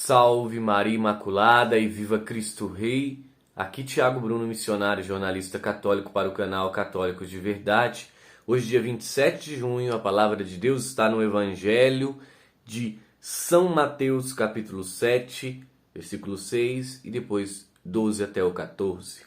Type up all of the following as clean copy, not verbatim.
Salve Maria Imaculada e viva Cristo Rei! Aqui Thiago Bruno, missionário e jornalista católico para o canal Católicos de Verdade. Hoje, dia 27 de junho, a palavra de Deus está no Evangelho de São Mateus, capítulo 7, versículo 6 e depois 12 até o 14.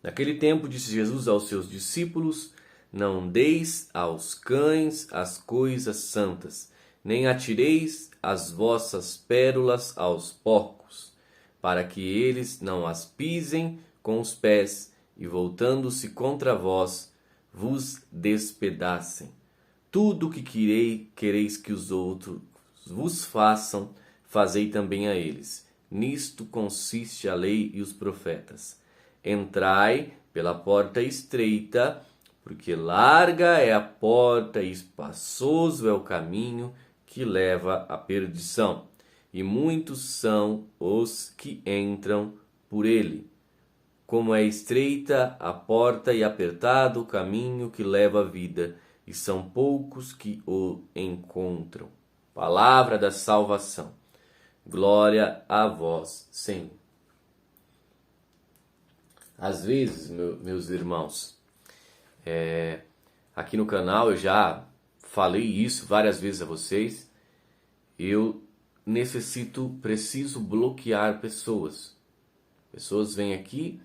Naquele tempo disse Jesus aos seus discípulos: Não deis aos cães as coisas santas, nem atireis as vossas pérolas aos porcos, para que eles não as pisem com os pés e, voltando-se contra vós, vos despedacem. Tudo o que quereis que os outros vos façam, fazei também a eles. Nisto consiste a lei e os profetas. Entrai pela porta estreita, porque larga é a porta e espaçoso é o caminho que leva à perdição, e muitos são os que entram por ele. Como é estreita a porta e apertado o caminho que leva à vida, e são poucos que o encontram. Palavra da salvação. Glória a vós, Senhor. Às vezes, meus irmãos, aqui no canal eu já falei isso várias vezes a vocês. Eu preciso bloquear pessoas. Pessoas vêm aqui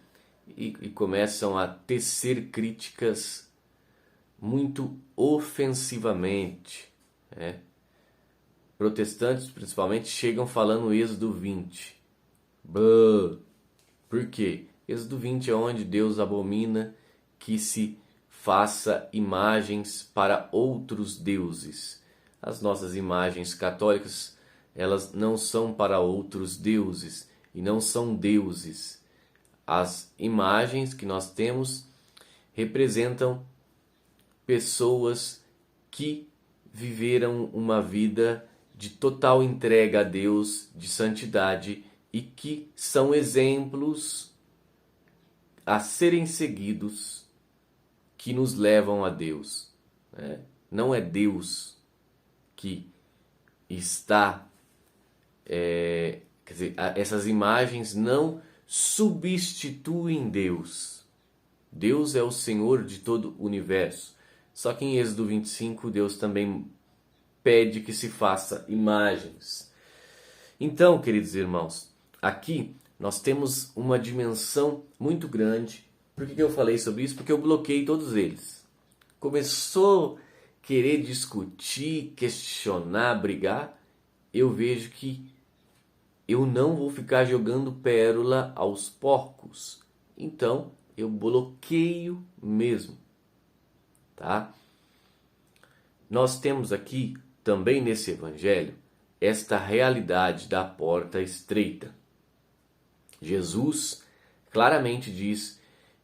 e começam a tecer críticas muito ofensivamente. Protestantes, principalmente, chegam falando Êxodo 20. Por quê? Êxodo 20 é onde Deus abomina que se faça imagens para outros deuses. As nossas imagens católicas, elas não são para outros deuses e não são deuses. As imagens que nós temos representam pessoas que viveram uma vida de total entrega a Deus, de santidade, e que são exemplos a serem seguidos, que nos levam a Deus. Não é Deus que está... quer dizer, essas imagens não substituem Deus. Deus é o Senhor de todo o universo. Só que em Êxodo 25, Deus também pede que se faça imagens. Então, queridos irmãos, aqui nós temos uma dimensão muito grande. Por que eu falei sobre isso? Porque eu bloqueei todos eles. Começou a querer discutir, questionar, brigar, eu vejo que eu não vou ficar jogando pérola aos porcos. Então, eu bloqueio mesmo. Tá? Nós temos aqui, também nesse evangelho, esta realidade da porta estreita. Jesus claramente diz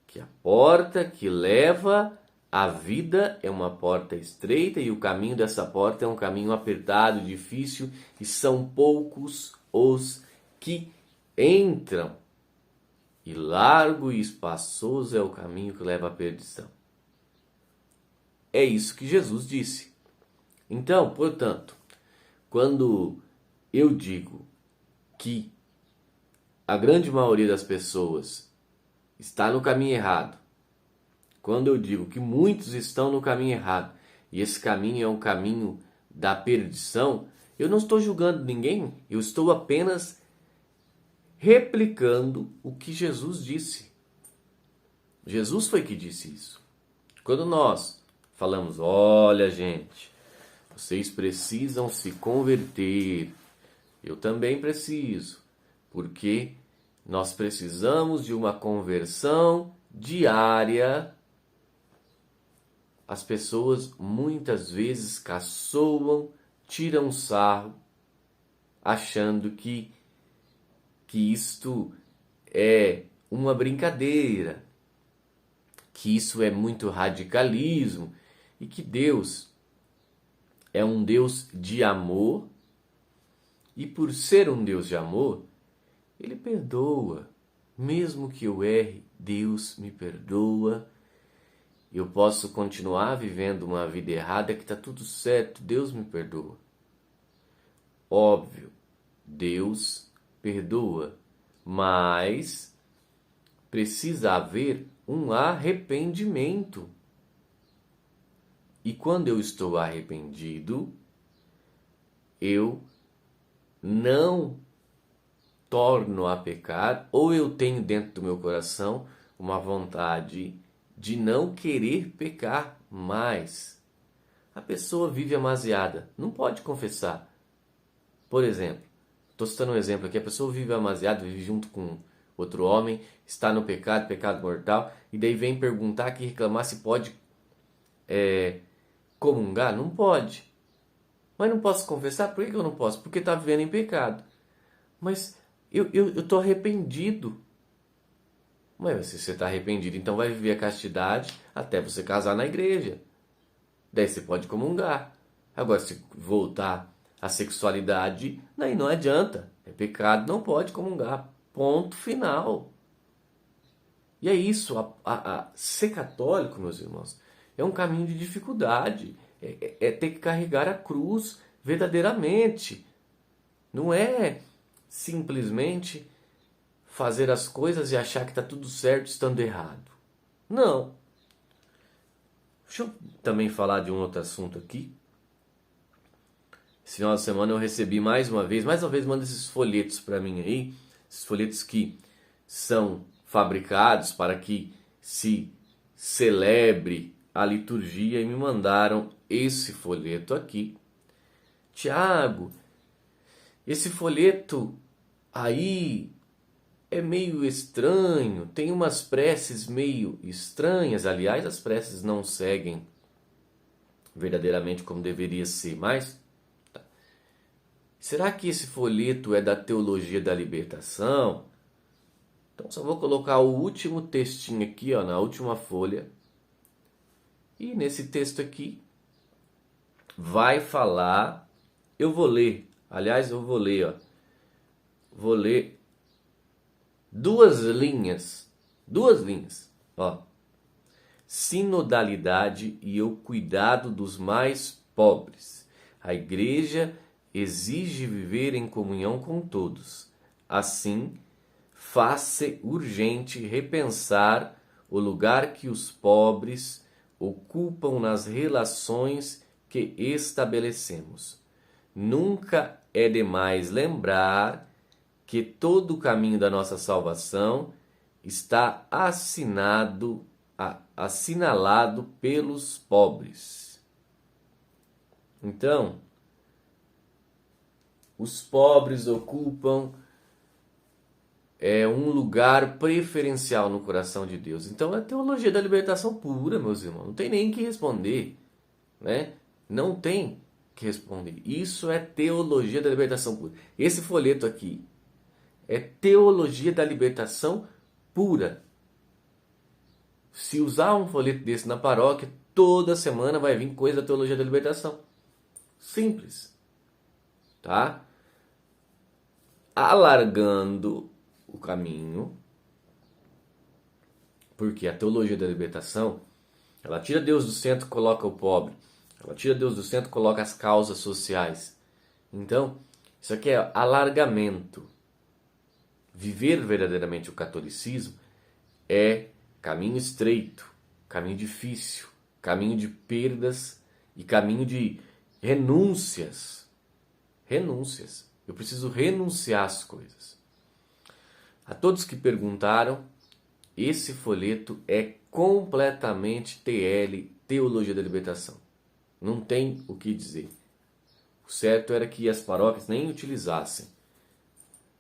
que a porta que leva à vida é uma porta estreita e o caminho dessa porta é um caminho apertado, difícil, e são poucos os que entram. E largo e espaçoso é o caminho que leva à perdição. É isso que Jesus disse. Então, portanto, quando eu digo que a grande maioria das pessoas está no caminho errado, quando eu digo que muitos estão no caminho errado, e esse caminho é um caminho da perdição, eu não estou julgando ninguém, eu estou apenas replicando o que Jesus disse. Jesus foi que disse isso. Quando nós falamos, olha gente, vocês precisam se converter, eu também preciso, porque nós precisamos de uma conversão diária. As pessoas muitas vezes caçoam, tiram sarro, achando que isto é uma brincadeira, que isso é muito radicalismo e que Deus é um Deus de amor, e por ser um Deus de amor, Ele perdoa. Mesmo que eu erre, Deus me perdoa. Eu posso continuar vivendo uma vida errada que está tudo certo, Deus me perdoa. Óbvio, Deus perdoa, mas precisa haver um arrependimento. E quando eu estou arrependido, eu não torno a pecar, ou eu tenho dentro do meu coração uma vontade de não querer pecar mais. A pessoa vive amaziada, não pode confessar. Por exemplo, estou citando um exemplo aqui, a pessoa vive amaziada, vive junto com outro homem, está no pecado, pecado mortal, e daí vem perguntar aqui, reclamar se pode comungar? Não pode. Mas não posso confessar? Por que eu não posso? Porque está vivendo em pecado. Mas eu estou arrependido. Mas se você está arrependido, então vai viver a castidade até você casar na igreja. Daí você pode comungar. Agora, se voltar à sexualidade, daí não adianta. É pecado, não pode comungar. Ponto final. E é isso. Ser católico, meus irmãos, é um caminho de dificuldade. É ter que carregar a cruz verdadeiramente. Não é simplesmente fazer as coisas e achar que está tudo certo estando errado. Não. Deixa eu também falar de um outro assunto aqui. Esse final de semana eu recebi mais uma vez manda esses folhetos para mim aí. Esses folhetos que são fabricados para que se celebre a liturgia e me mandaram esse folheto aqui. Tiago, esse folheto aí é meio estranho, tem umas preces meio estranhas. Aliás, as preces não seguem verdadeiramente como deveria ser, mas será que esse folheto é da teologia da libertação? Então só vou colocar o último textinho aqui, ó, na última folha. E nesse texto aqui vai falar, eu vou ler, ó. Vou ler duas linhas, ó. Sinodalidade e o cuidado dos mais pobres. A igreja exige viver em comunhão com todos. Assim, faz-se urgente repensar o lugar que os pobres ocupam nas relações que estabelecemos. Nunca é demais lembrar que todo o caminho da nossa salvação está assinalado pelos pobres. Então, os pobres ocupam um lugar preferencial no coração de Deus. Então, é a teologia da libertação pura, meus irmãos. Não tem nem que responder, né? Não tem que responder. Isso é teologia da libertação pura. Esse folheto aqui é teologia da libertação pura. Se usar um folheto desse na paróquia, toda semana vai vir coisa da teologia da libertação. Simples. Tá? Alargando o caminho, porque a teologia da libertação, ela tira Deus do centro e coloca o pobre. Ela tira Deus do centro e coloca as causas sociais. Então, isso aqui é alargamento. Viver verdadeiramente o catolicismo é caminho estreito, caminho difícil, caminho de perdas e caminho de renúncias. Renúncias. Eu preciso renunciar às coisas. A todos que perguntaram, esse folheto é completamente TL, Teologia da Libertação. Não tem o que dizer. O certo era que as paróquias nem utilizassem.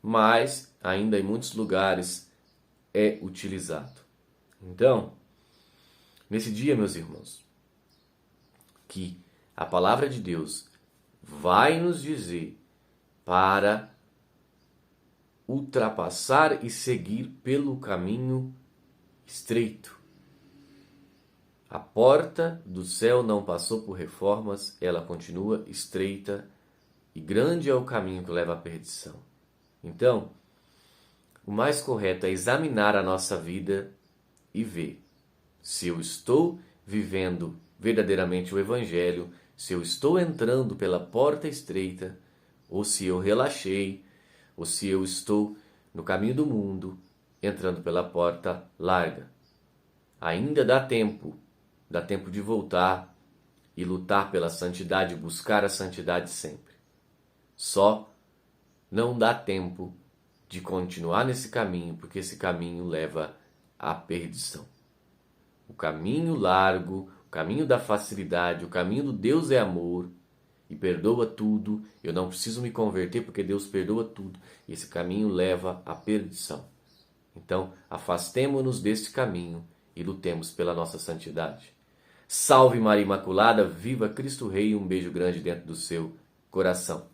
Mas, ainda em muitos lugares, é utilizado. Então, nesse dia, meus irmãos, que a palavra de Deus vai nos dizer para ultrapassar e seguir pelo caminho estreito. A porta do céu não passou por reformas, ela continua estreita e grande é o caminho que leva à perdição. Então, o mais correto é examinar a nossa vida e ver se eu estou vivendo verdadeiramente o Evangelho, se eu estou entrando pela porta estreita ou se eu relaxei, ou se eu estou no caminho do mundo, entrando pela porta larga. Ainda dá tempo de voltar e lutar pela santidade, buscar a santidade sempre. Só não dá tempo de continuar nesse caminho, porque esse caminho leva à perdição. O caminho largo, o caminho da facilidade, o caminho do Deus é amor e perdoa tudo. Eu não preciso me converter porque Deus perdoa tudo. E esse caminho leva à perdição. Então, afastemo-nos deste caminho e lutemos pela nossa santidade. Salve Maria Imaculada, viva Cristo Rei, um beijo grande dentro do seu coração.